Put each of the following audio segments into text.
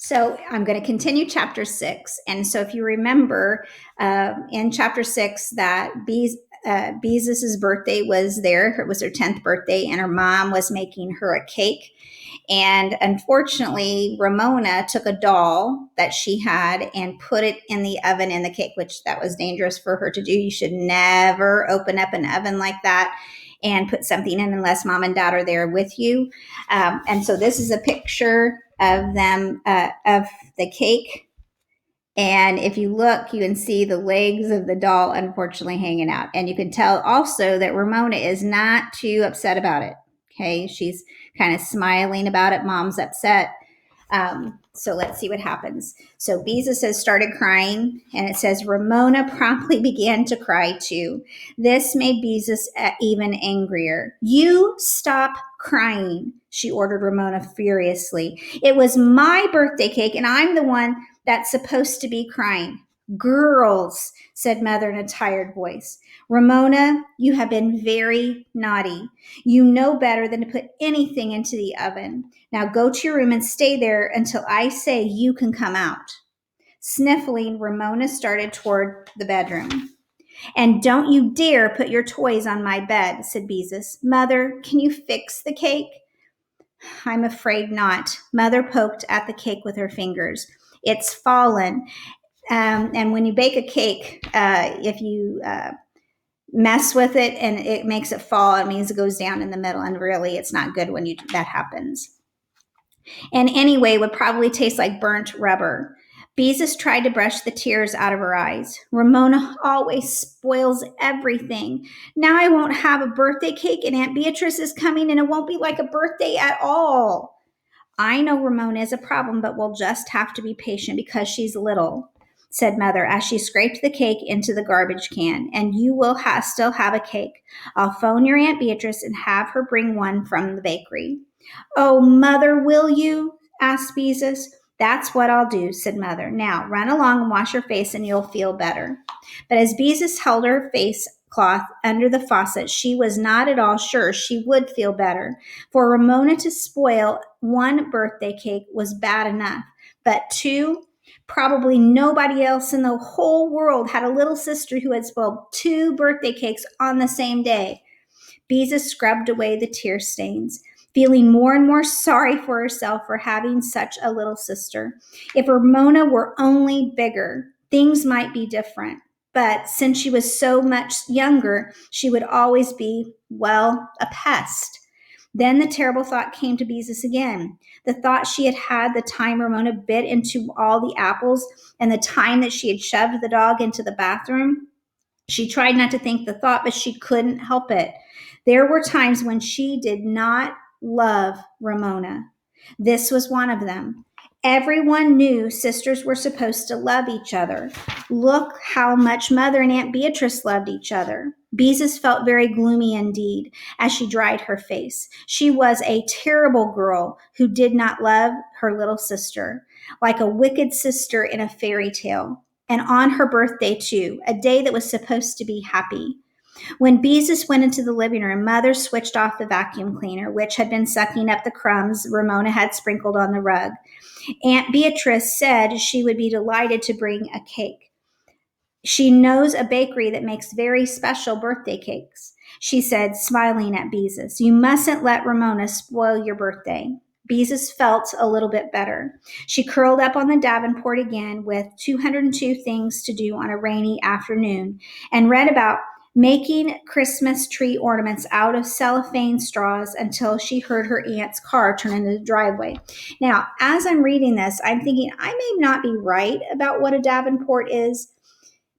So I'm going to continue chapter 6. And so if you remember in chapter 6 that Beezus' birthday was there. It was her 10th birthday, and her mom was making her a cake. And unfortunately, Ramona took a doll that she had and put it in the oven in the cake, which that was dangerous for her to do. You should never open up an oven like that and put something in unless mom and dad are there with you. And so this is a picture of them, of the cake. And if you look, you can see the legs of the doll unfortunately hanging out. And you can tell also that Ramona is not too upset about it. Okay, she's kind of smiling about it. Mom's upset. So let's see what happens. So Beezus has started crying, and it says Ramona promptly began to cry too. This made Beezus even angrier. You stop crying, she ordered Ramona furiously. It was my birthday cake, and I'm the one that's supposed to be crying. Girls, said Mother in a tired voice. Ramona, you have been very naughty. You know better than to put anything into the oven. Now go to your room and stay there until I say you can come out. Sniffling, Ramona started toward the bedroom. And don't you dare put your toys on my bed, said Beezus. Mother, can you fix the cake? I'm afraid not. Mother poked at the cake with her fingers. It's fallen. And when you bake a cake, if you mess with it and it makes it fall, it means it goes down in the middle. And really, it's not good when that happens. And anyway, would probably taste like burnt rubber. Beezus tried to brush the tears out of her eyes. Ramona always spoils everything. Now I won't have a birthday cake, and Aunt Beatrice is coming, and it won't be like a birthday at all. I know Ramona is a problem, but we'll just have to be patient because she's little, said Mother as she scraped the cake into the garbage can. And you will still have a cake. I'll phone your Aunt Beatrice and have her bring one from the bakery. Oh, Mother, will you? Asked Beezus. That's what I'll do, said Mother. Now run along and wash your face and you'll feel better. But as Beezus held her face cloth under the faucet, she was not at all sure she would feel better. For Ramona to spoil one birthday cake was bad enough, but two, probably nobody else in the whole world had a little sister who had spoiled two birthday cakes on the same day. Beezus scrubbed away the tear stains, feeling more and more sorry for herself for having such a little sister. If Ramona were only bigger, things might be different. But since she was so much younger, she would always be, well, a pest. Then the terrible thought came to Beezus again. The thought she had had the time Ramona bit into all the apples and the time that she had shoved the dog into the bathroom. She tried not to think the thought, but she couldn't help it. There were times when she did not love Ramona. This was one of them. Everyone knew sisters were supposed to love each other. Look how much Mother and Aunt Beatrice loved each other. Beezus felt very gloomy indeed as she dried her face. She was a terrible girl who did not love her little sister, like a wicked sister in a fairy tale. And on her birthday, too, a day that was supposed to be happy. When Beezus went into the living room, Mother switched off the vacuum cleaner, which had been sucking up the crumbs Ramona had sprinkled on the rug. Aunt Beatrice said she would be delighted to bring a cake. She knows a bakery that makes very special birthday cakes, she said, smiling at Beezus. You mustn't let Ramona spoil your birthday. Beezus felt a little bit better. She curled up on the Davenport again with 202 things to do on a rainy afternoon and read about making Christmas tree ornaments out of cellophane straws until she heard her aunt's car turn into the driveway. Now, as I'm reading this, I'm thinking I may not be right about what a Davenport is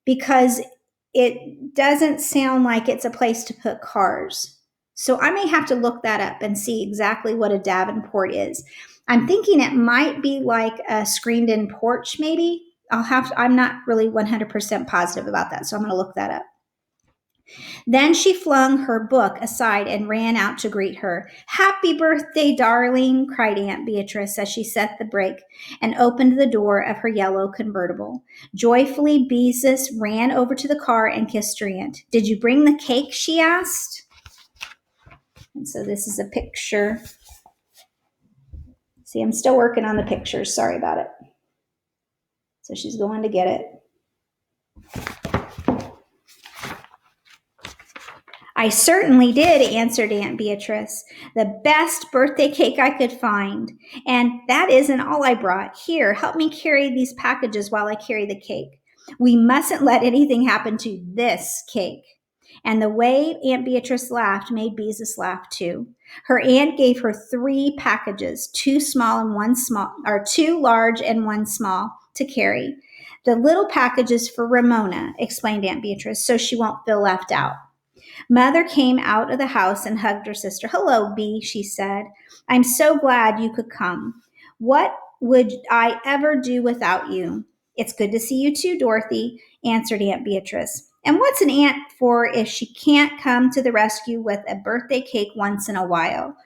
because it doesn't sound like it's a place to put cars. So I may have to look that up and see exactly what a Davenport is. I'm thinking it might be like a screened-in porch, maybe. I'm not really 100% positive about that, so I'm going to look that up. Then she flung her book aside and ran out to greet her. Happy birthday, darling, cried Aunt Beatrice as she set the brake and opened the door of her yellow convertible. Joyfully, Beezus ran over to the car and kissed her aunt. Did you bring the cake? She asked. And so this is a picture. See, I'm still working on the pictures. Sorry about it. So she's going to get it. I certainly did, answered Aunt Beatrice. The best birthday cake I could find. And that isn't all I brought. Here, help me carry these packages while I carry the cake. We mustn't let anything happen to this cake. And the way Aunt Beatrice laughed made Beezus laugh too. Her aunt gave her 3 packages, 2 small and 1 small, or 2 large and 1 small, to carry. The little package is for Ramona, explained Aunt Beatrice, so she won't feel left out. Mother came out of the house and hugged her sister. Hello, Bee, she said. I'm so glad you could come. What would I ever do without you? It's good to see you too, Dorothy, answered Aunt Beatrice. And what's an aunt for if she can't come to the rescue with a birthday cake once in a while?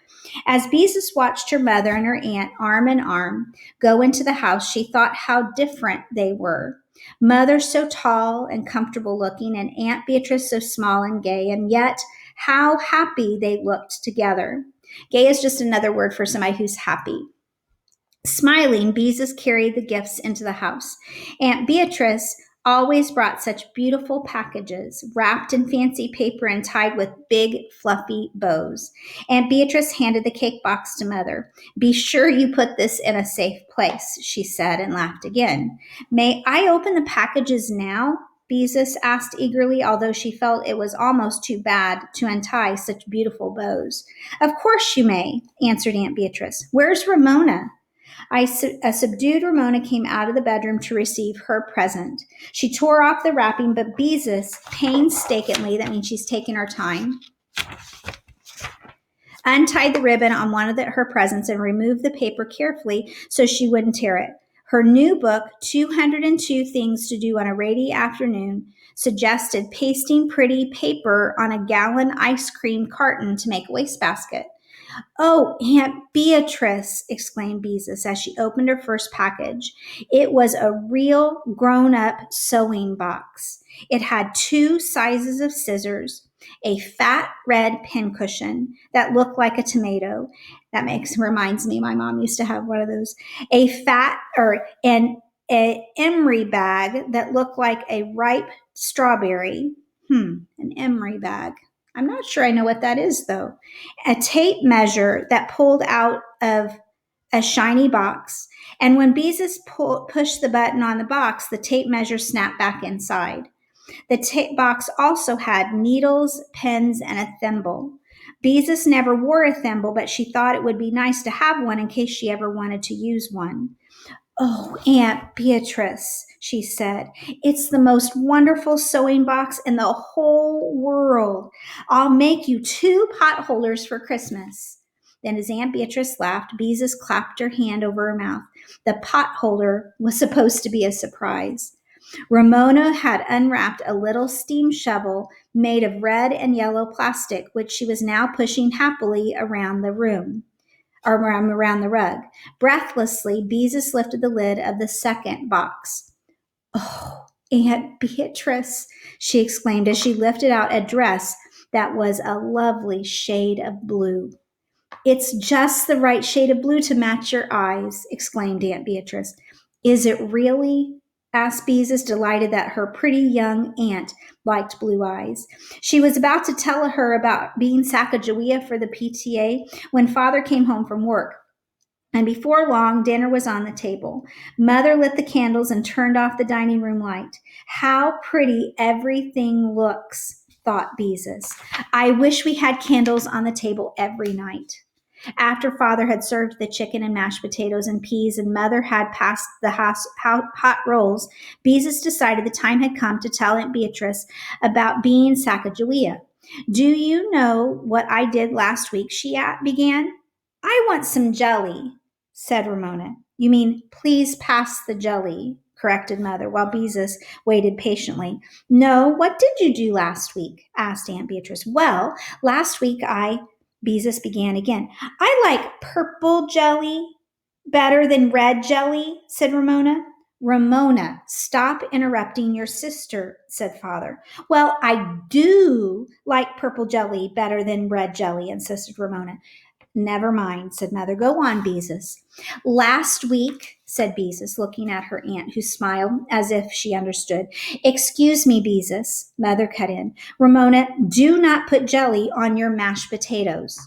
As Beezus watched her mother and her aunt arm in arm go into the house, she thought how different they were. Mother so tall and comfortable looking, and Aunt Beatrice so small and gay, and yet how happy they looked together. Gay is just another word for somebody who's happy. Smiling, Beezus carried the gifts into the house. Aunt Beatrice always brought such beautiful packages, wrapped in fancy paper and tied with big, fluffy bows. Aunt Beatrice handed the cake box to Mother. Be sure you put this in a safe place, she said, and laughed again. May I open the packages now? Beezus asked eagerly, although she felt it was almost too bad to untie such beautiful bows. Of course you may, answered Aunt Beatrice. Where's Ramona? A subdued Ramona came out of the bedroom to receive her present. She tore off the wrapping, but Beezus painstakingly, that means she's taking her time, untied the ribbon on one of her presents and removed the paper carefully so she wouldn't tear it. Her new book, 202 Things to Do on a Rainy Afternoon, suggested pasting pretty paper on a gallon ice cream carton to make a wastebasket. Oh, Aunt Beatrice, exclaimed Beezus as she opened her first package. It was a real grown-up sewing box. It had 2 sizes of scissors, a fat red pincushion that looked like a tomato. That reminds me, my mom used to have one of those. An emery bag that looked like a ripe strawberry. An emery bag. I'm not sure I know what that is, though. A tape measure that pulled out of a shiny box. And when Beezus pushed the button on the box, the tape measure snapped back inside. The tape box also had needles, pens, and a thimble. Beezus never wore a thimble, but she thought it would be nice to have one in case she ever wanted to use one. Oh, Aunt Beatrice, she said, it's the most wonderful sewing box in the whole world. I'll make you 2 pot holders for Christmas. Then as Aunt Beatrice laughed, Beezus clapped her hand over her mouth. The pot holder was supposed to be a surprise. Ramona had unwrapped a little steam shovel made of red and yellow plastic, which she was now pushing happily around the room. Around the rug. Breathlessly, Beezus lifted the lid of the second box. Oh, Aunt Beatrice, she exclaimed as she lifted out a dress that was a lovely shade of blue. It's just the right shade of blue to match your eyes, exclaimed Aunt Beatrice. Is it really? Asked Beezus, delighted that her pretty young aunt liked blue eyes. She was about to tell her about being Sacagawea for the PTA when Father came home from work. And before long, dinner was on the table. Mother lit the candles and turned off the dining room light. How pretty everything looks, thought Beezus. I wish we had candles on the table every night. After Father had served the chicken and mashed potatoes and peas and Mother had passed the hot rolls, Beezus decided the time had come to tell Aunt Beatrice about being Sacagawea. Do you know what I did last week? She began. I want some jelly, said Ramona. You mean, please pass the jelly, corrected Mother, while Beezus waited patiently. No, what did you do last week? Asked Aunt Beatrice. Well, last week Beezus began again. I like purple jelly better than red jelly, said Ramona. Ramona, stop interrupting your sister, said Father. Well, I do like purple jelly better than red jelly, insisted Ramona. Never mind, said Mother. Go on, Beezus. Last week, said Beezus, looking at her aunt, who smiled as if she understood. Excuse me, Beezus, Mother cut in. Ramona, do not put jelly on your mashed potatoes.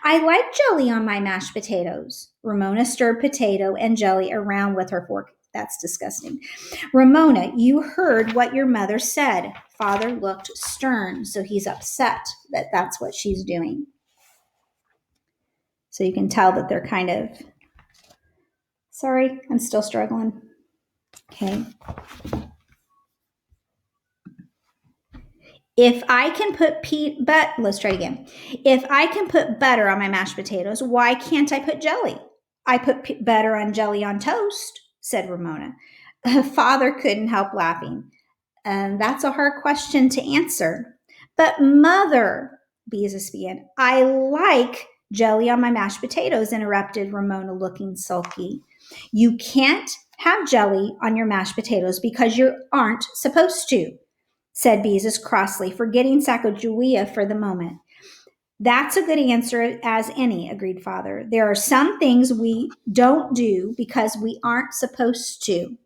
I like jelly on my mashed potatoes. Ramona stirred potato and jelly around with her fork. That's disgusting. Ramona, you heard what your mother said. Father looked stern, so he's upset that that's what she's doing. So you can tell that they're kind of, sorry, I'm still struggling. Okay. If I can put let's try it again. If I can put butter on my mashed potatoes, why can't I put jelly? I put butter on jelly on toast, said Ramona. Father couldn't help laughing. And that's a hard question to answer. But Mother, Beezus began, I like jelly on my mashed potatoes, interrupted Ramona, looking sulky. You can't have jelly on your mashed potatoes because you aren't supposed to, said Beezus crossly, forgetting Sacagawea for the moment. That's a good answer as any, agreed Father. There are some things we don't do because we aren't supposed to.